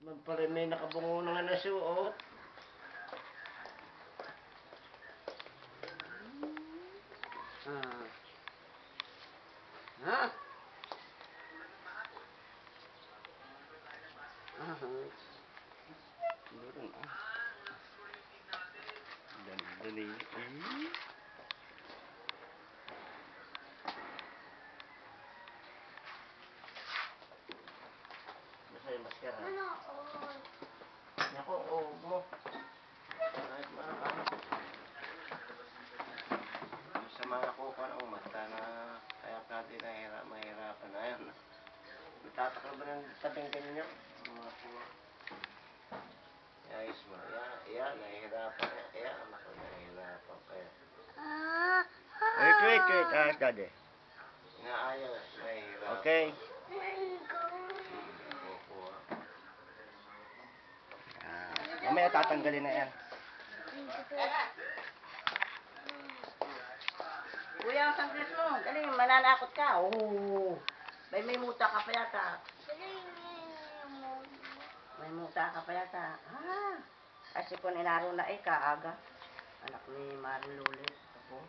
Pala may nakabungo na nga nasuot. Ha? Meron Dali. Basta yung maskara. Naku, mo. Kahit makakano. Sa mga kuko ng mata na kaya natin mahirapan na yan. Nagtatakal ba ng tabing ganyan yun? Mga kuko. Ayos mo. Yan, nahihirapan. Yan, anak ko, nahihirapan. Kaya. Wait. Ayos, daddy. Inaayaw, nahihirapan. Okay. Mamaya tatanggalin na yan. Kuya, ang sangkis mo. Dali, mananakot ka. Oo. May muta ka pa yata. May muta ka pa yata. Kasi kung inaro na kaaga. Anak ni Maring Lulit. Ako.